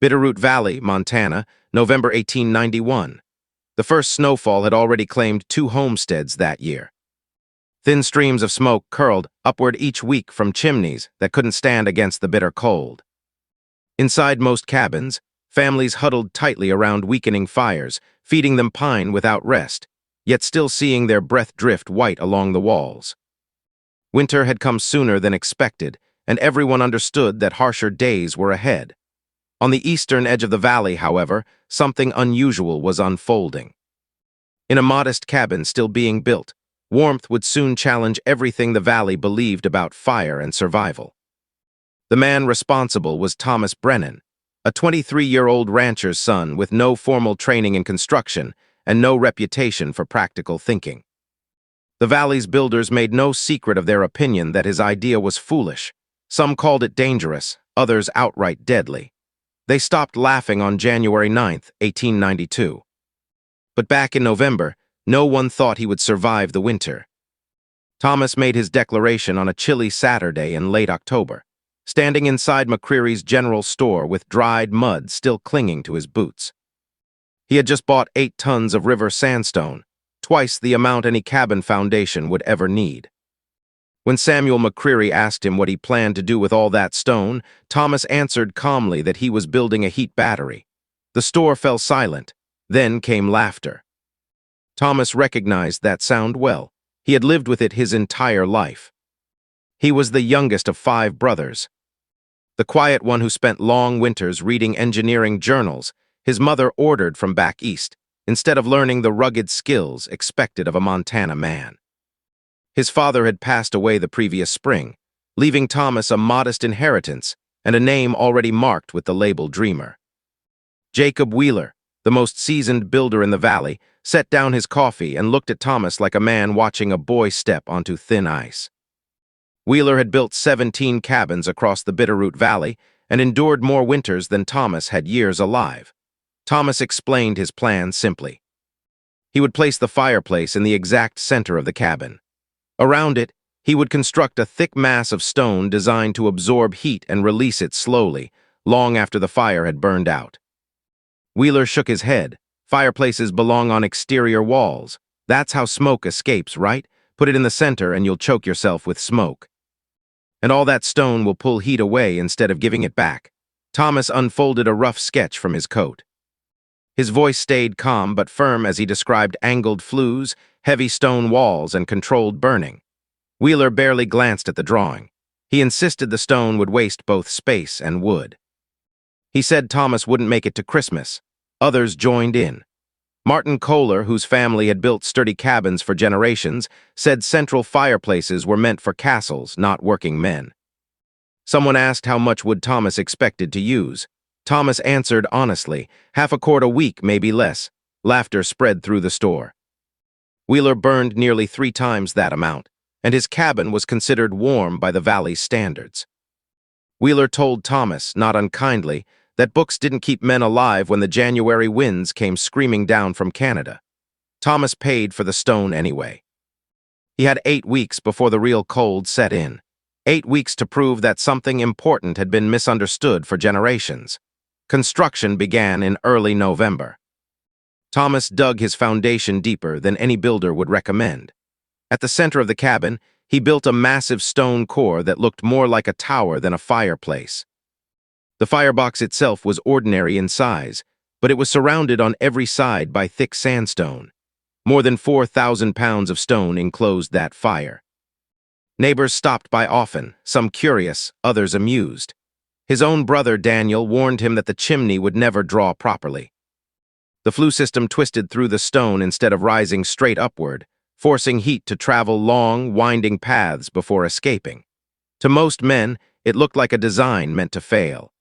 Bitterroot Valley, Montana, November 1891. The first snowfall had already claimed 2 homesteads that year. Thin streams of smoke curled upward each week from chimneys that couldn't stand against the bitter cold. Inside most cabins, families huddled tightly around weakening fires, feeding them pine without rest, yet still seeing their breath drift white along the walls. Winter had come sooner than expected, and everyone understood that harsher days were ahead. On the eastern edge of the valley, however, something unusual was unfolding. In a modest cabin still being built, warmth would soon challenge everything the valley believed about fire and survival. The man responsible was Thomas Brennan, a 23-year-old rancher's son with no formal training in construction and no reputation for practical thinking. The valley's builders made no secret of their opinion that his idea was foolish. Some called it dangerous, others outright deadly. They stopped laughing on January 9, 1892. But back in November, no one thought he would survive the winter. Thomas made his declaration on a chilly Saturday in late October, standing inside McCreary's general store with dried mud still clinging to his boots. He had just bought 8 tons of river sandstone, twice the amount any cabin foundation would ever need. When Samuel McCreary asked him what he planned to do with all that stone, Thomas answered calmly that he was building a heat battery. The store fell silent. Then came laughter. Thomas recognized that sound well. He had lived with it his entire life. He was the youngest of 5 brothers. The quiet one who spent long winters reading engineering journals his mother ordered from back east, instead of learning the rugged skills expected of a Montana man. His father had passed away the previous spring, leaving Thomas a modest inheritance and a name already marked with the label Dreamer. Jacob Wheeler, the most seasoned builder in the valley, set down his coffee and looked at Thomas like a man watching a boy step onto thin ice. Wheeler had built 17 cabins across the Bitterroot Valley and endured more winters than Thomas had years alive. Thomas explained his plan simply. He would place the fireplace in the exact center of the cabin. Around it, he would construct a thick mass of stone designed to absorb heat and release it slowly, long after the fire had burned out. Wheeler shook his head. Fireplaces belong on exterior walls. That's how smoke escapes, right? Put it in the center and you'll choke yourself with smoke. And all that stone will pull heat away instead of giving it back. Thomas unfolded a rough sketch from his coat. His voice stayed calm but firm as he described angled flues, heavy stone walls, and controlled burning. Wheeler barely glanced at the drawing. He insisted the stone would waste both space and wood. He said Thomas wouldn't make it to Christmas. Others joined in. Martin Kohler, whose family had built sturdy cabins for generations, said central fireplaces were meant for castles, not working men. Someone asked how much wood Thomas expected to use. Thomas answered honestly, 1/2 quart a week, maybe less. Laughter spread through the store. Wheeler burned nearly 3 times that amount, and his cabin was considered warm by the valley's standards. Wheeler told Thomas, not unkindly, that books didn't keep men alive when the January winds came screaming down from Canada. Thomas paid for the stone anyway. He had 8 weeks before the real cold set in. 8 weeks to prove that something important had been misunderstood for generations. Construction began in early November. Thomas dug his foundation deeper than any builder would recommend. At the center of the cabin, he built a massive stone core that looked more like a tower than a fireplace. The firebox itself was ordinary in size, but it was surrounded on every side by thick sandstone. More than 4,000 pounds of stone enclosed that fire. Neighbors stopped by often, some curious, others amused. His own brother, Daniel, warned him that the chimney would never draw properly. The flue system twisted through the stone instead of rising straight upward, forcing heat to travel long, winding paths before escaping. To most men, it looked like a design meant to fail.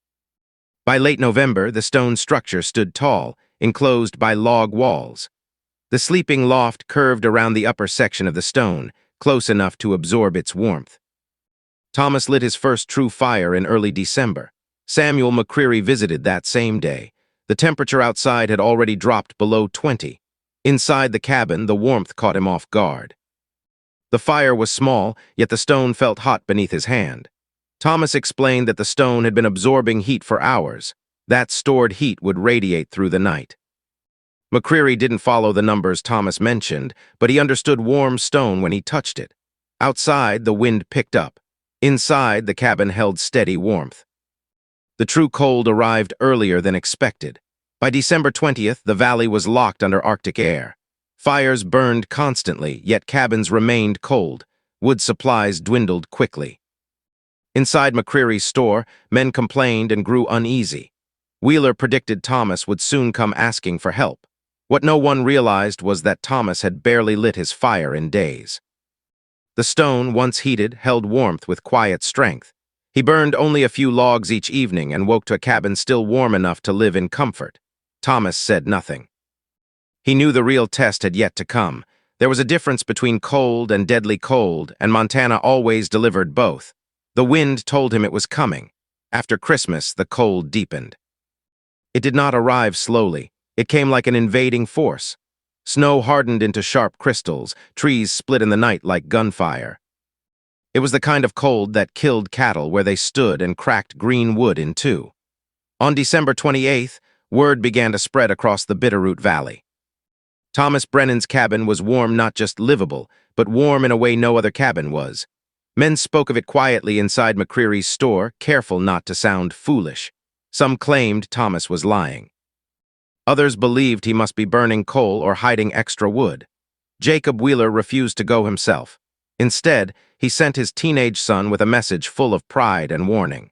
By late November, the stone structure stood tall, enclosed by log walls. The sleeping loft curved around the upper section of the stone, close enough to absorb its warmth. Thomas lit his first true fire in early December. Samuel McCreary visited that same day. The temperature outside had already dropped below 20. Inside the cabin, the warmth caught him off guard. The fire was small, yet the stone felt hot beneath his hand. Thomas explained that the stone had been absorbing heat for hours. That stored heat would radiate through the night. McCreary didn't follow the numbers Thomas mentioned, but he understood warm stone when he touched it. Outside, the wind picked up. Inside, the cabin held steady warmth. The true cold arrived earlier than expected. By December 20th, the valley was locked under Arctic air. Fires burned constantly, yet cabins remained cold. Wood supplies dwindled quickly. Inside McCreary's store, men complained and grew uneasy. Wheeler predicted Thomas would soon come asking for help. What no one realized was that Thomas had barely lit his fire in days. The stone, once heated, held warmth with quiet strength. He burned only a few logs each evening and woke to a cabin still warm enough to live in comfort. Thomas said nothing. He knew the real test had yet to come. There was a difference between cold and deadly cold, and Montana always delivered both. The wind told him it was coming. After Christmas, the cold deepened. It did not arrive slowly. It came like an invading force. Snow hardened into sharp crystals, trees split in the night like gunfire. It was the kind of cold that killed cattle where they stood and cracked green wood in two. On December 28th, word began to spread across the Bitterroot Valley. Thomas Brennan's cabin was warm, not just livable, but warm in a way no other cabin was. Men spoke of it quietly inside McCreary's store, careful not to sound foolish. Some claimed Thomas was lying. Others believed he must be burning coal or hiding extra wood. Jacob Wheeler refused to go himself. Instead, he sent his teenage son with a message full of pride and warning.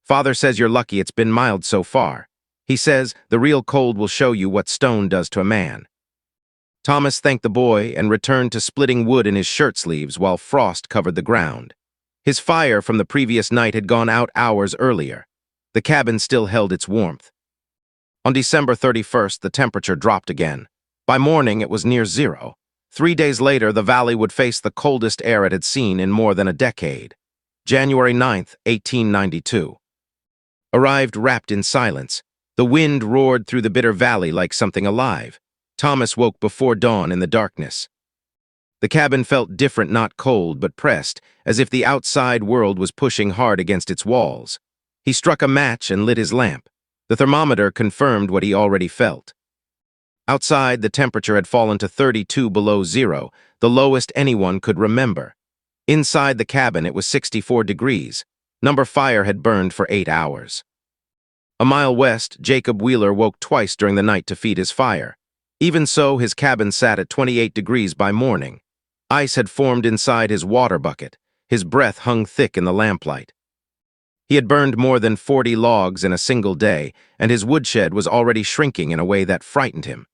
"Father says you're lucky it's been mild so far. He says the real cold will show you what stone does to a man." Thomas thanked the boy and returned to splitting wood in his shirt sleeves while frost covered the ground. His fire from the previous night had gone out hours earlier. The cabin still held its warmth. On December 31st, the temperature dropped again. By morning, it was near zero. 3 days later, the valley would face the coldest air it had seen in more than a decade. January 9th, 1892. Arrived wrapped in silence. The wind roared through the bitter valley like something alive. Thomas woke before dawn in the darkness. The cabin felt different, not cold, but pressed, as if the outside world was pushing hard against its walls. He struck a match and lit his lamp. The thermometer confirmed what he already felt. Outside, the temperature had fallen to 32 below zero, the lowest anyone could remember. Inside the cabin, it was 64 degrees. Number fire had burned for 8 hours. A mile west, Jacob Wheeler woke twice during the night to feed his fire. Even so, his cabin sat at 28 degrees by morning. Ice had formed inside his water bucket. His breath hung thick in the lamplight. He had burned more than 40 logs in a single day, and his woodshed was already shrinking in a way that frightened him.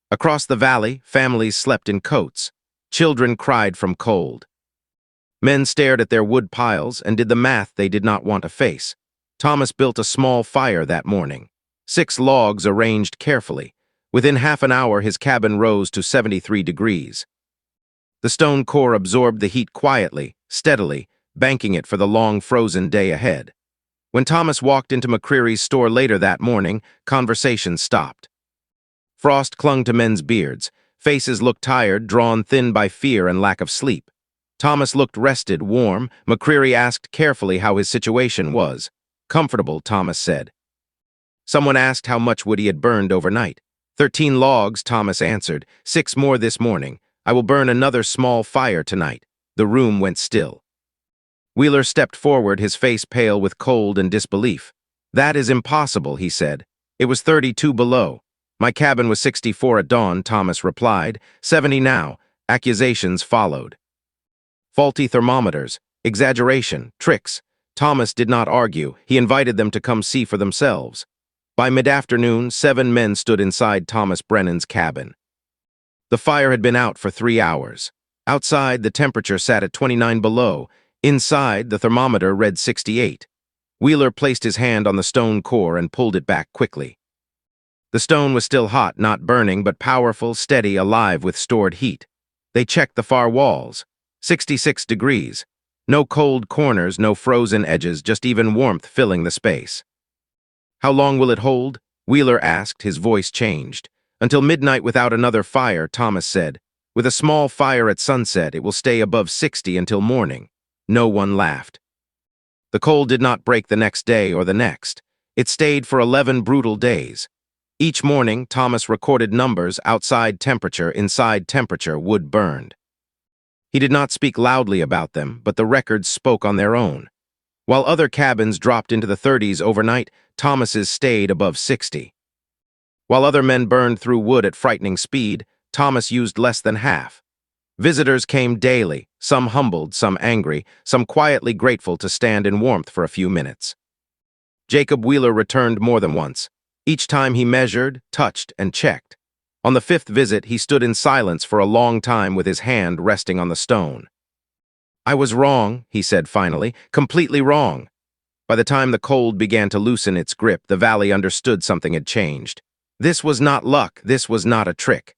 Across the valley, families slept in coats. Children cried from cold. Men stared at their wood piles and did the math they did not want to face. Thomas built a small fire that morning. 6 logs arranged carefully. Within half an hour, his cabin rose to 73 degrees. The stone core absorbed the heat quietly, steadily, banking it for the long frozen day ahead. When Thomas walked into McCreary's store later that morning, conversation stopped. Frost clung to men's beards. Faces looked tired, drawn thin by fear and lack of sleep. Thomas looked rested, warm. McCreary asked carefully how his situation was. "Comfortable," Thomas said. Someone asked how much wood he had burned overnight. 13 logs, Thomas answered. 6 more this morning. I will burn another small fire tonight. The room went still. Wheeler stepped forward, his face pale with cold and disbelief. "That is impossible," he said. "It was 32 below. My cabin was 64 at dawn," Thomas replied. 70 now. Accusations followed. Faulty thermometers, exaggeration, tricks. Thomas did not argue. He invited them to come see for themselves. By mid-afternoon, 7 men stood inside Thomas Brennan's cabin. The fire had been out for 3 hours. Outside, the temperature sat at 29 below. Inside, the thermometer read 68. Wheeler placed his hand on the stone core and pulled it back quickly. The stone was still hot, not burning, but powerful, steady, alive with stored heat. They checked the far walls. 66 degrees. No cold corners, no frozen edges, just even warmth filling the space. "How long will it hold?" Wheeler asked, his voice changed. "Until midnight without another fire," Thomas said. "With a small fire at sunset, it will stay above 60 until morning." No one laughed. The cold did not break the next day or the next. It stayed for 11 brutal days. Each morning, Thomas recorded numbers: outside temperature, inside temperature, wood burned. He did not speak loudly about them, but the records spoke on their own. While other cabins dropped into the 30s overnight, Thomas's stayed above 60. While other men burned through wood at frightening speed, Thomas used less than half. Visitors came daily, some humbled, some angry, some quietly grateful to stand in warmth for a few minutes. Jacob Wheeler returned more than once. Each time he measured, touched, and checked. On the 5th visit, he stood in silence for a long time with his hand resting on the stone. "I was wrong," he said finally, "completely wrong." By the time the cold began to loosen its grip, the valley understood something had changed. This was not luck, this was not a trick.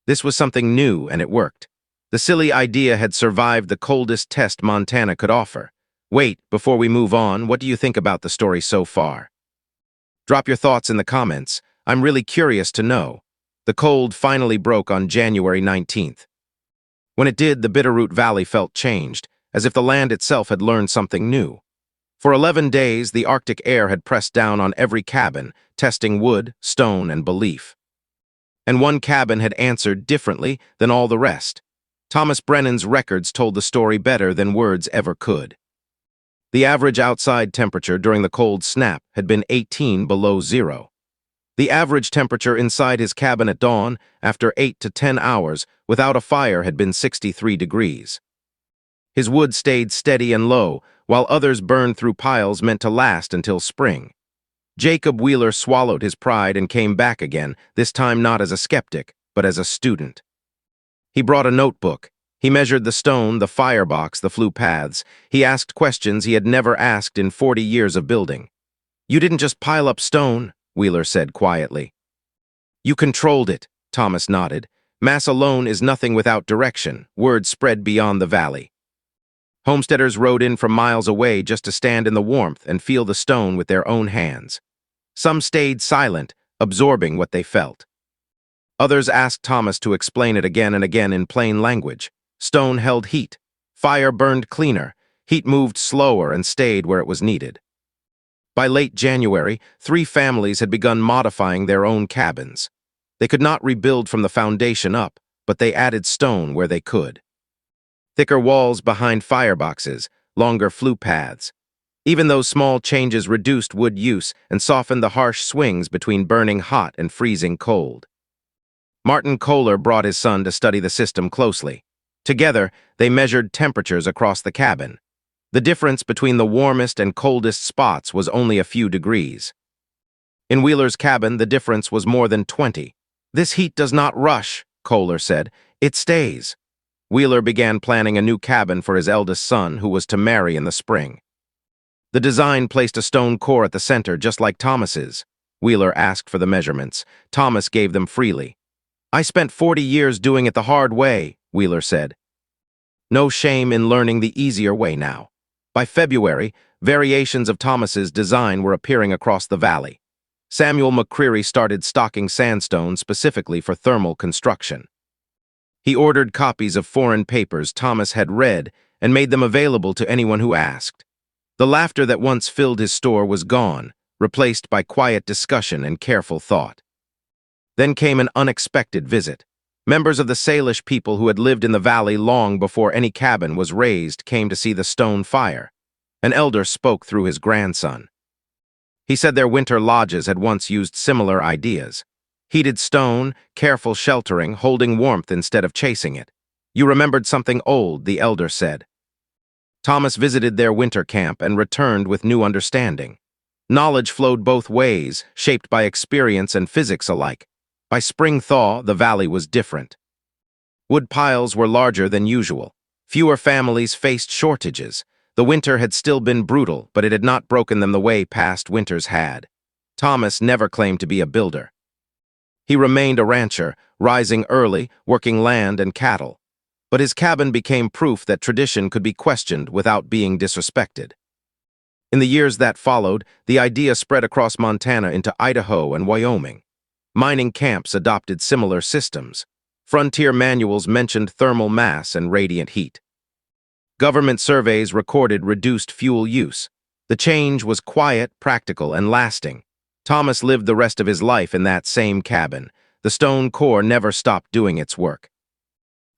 This was something new, and it worked. The silly idea had survived the coldest test Montana could offer. Wait, before we move on, what do you think about the story so far? Drop your thoughts in the comments. I'm really curious to know. The cold finally broke on January 19th. When it did, the Bitterroot Valley felt changed, as if the land itself had learned something new. For 11 days, the Arctic air had pressed down on every cabin, testing wood, stone, and belief. And one cabin had answered differently than all the rest. Thomas Brennan's records told the story better than words ever could. The average outside temperature during the cold snap had been 18 below zero. The average temperature inside his cabin at dawn, after 8 to 10 hours, without a fire, had been 63 degrees. His wood stayed steady and low, while others burned through piles meant to last until spring. Jacob Wheeler swallowed his pride and came back again, this time not as a skeptic, but as a student. He brought a notebook. He measured the stone, the firebox, the flue paths. He asked questions he had never asked in 40 years of building. "You didn't just pile up stone," Wheeler said quietly. "You controlled it," Thomas nodded. "Mass alone is nothing without direction." Word spread beyond the valley. Homesteaders rode in from miles away just to stand in the warmth and feel the stone with their own hands. Some stayed silent, absorbing what they felt. Others asked Thomas to explain it again and again in plain language. Stone held heat. Fire burned cleaner. Heat moved slower and stayed where it was needed. By late January, 3 families had begun modifying their own cabins. They could not rebuild from the foundation up, but they added stone where they could. Thicker walls behind fireboxes, longer flue paths. Even those small changes reduced wood use and softened the harsh swings between burning hot and freezing cold. Martin Kohler brought his son to study the system closely. Together, they measured temperatures across the cabin. The difference between the warmest and coldest spots was only a few degrees. In Wheeler's cabin, the difference was more than 20. "This heat does not rush," Kohler said. "It stays." Wheeler began planning a new cabin for his eldest son, who was to marry in the spring. The design placed a stone core at the center, just like Thomas's. Wheeler asked for the measurements. Thomas gave them freely. "I spent 40 years doing it the hard way," Wheeler said. No shame in learning the easier way now. By February, variations of Thomas's design were appearing across the valley. Samuel McCreary started stocking sandstone specifically for thermal construction. He ordered copies of foreign papers Thomas had read and made them available to anyone who asked. The laughter that once filled his store was gone, replaced by quiet discussion and careful thought. Then came an unexpected visit. Members of the Salish people who had lived in the valley long before any cabin was raised came to see the stone fire. An elder spoke through his grandson. He said their winter lodges had once used similar ideas. Heated stone, careful sheltering, holding warmth instead of chasing it. "You remembered something old," the elder said. Thomas visited their winter camp and returned with new understanding. Knowledge flowed both ways, shaped by experience and physics alike. By spring thaw, the valley was different. Wood piles were larger than usual. Fewer families faced shortages. The winter had still been brutal, but it had not broken them the way past winters had. Thomas never claimed to be a builder. He remained a rancher, rising early, working land and cattle. But his cabin became proof that tradition could be questioned without being disrespected. In the years that followed, the idea spread across Montana into Idaho and Wyoming. Mining camps adopted similar systems. Frontier manuals mentioned thermal mass and radiant heat. Government surveys recorded reduced fuel use. The change was quiet, practical, and lasting. Thomas lived the rest of his life in that same cabin. The stone core never stopped doing its work.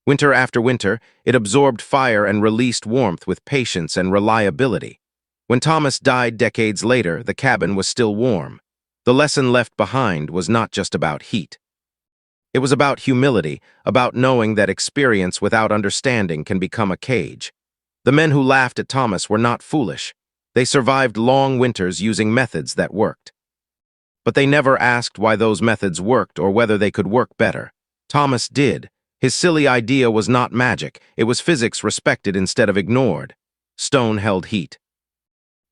Winter after winter, it absorbed fire and released warmth with patience and reliability. When Thomas died decades later, the cabin was still warm. The lesson left behind was not just about heat. It was about humility, about knowing that experience without understanding can become a cage. The men who laughed at Thomas were not foolish. They survived long winters using methods that worked. But they never asked why those methods worked or whether they could work better. Thomas did. His silly idea was not magic. It was physics respected instead of ignored. Stone held heat.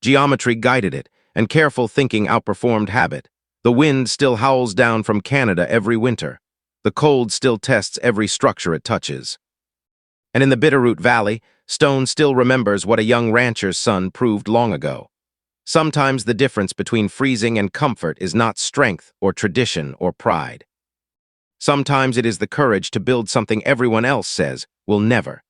Geometry guided it, and careful thinking outperformed habit. The wind still howls down from Canada every winter. The cold still tests every structure it touches. And in the Bitterroot Valley, stone still remembers what a young rancher's son proved long ago. Sometimes the difference between freezing and comfort is not strength or tradition or pride. Sometimes it is the courage to build something everyone else says will never.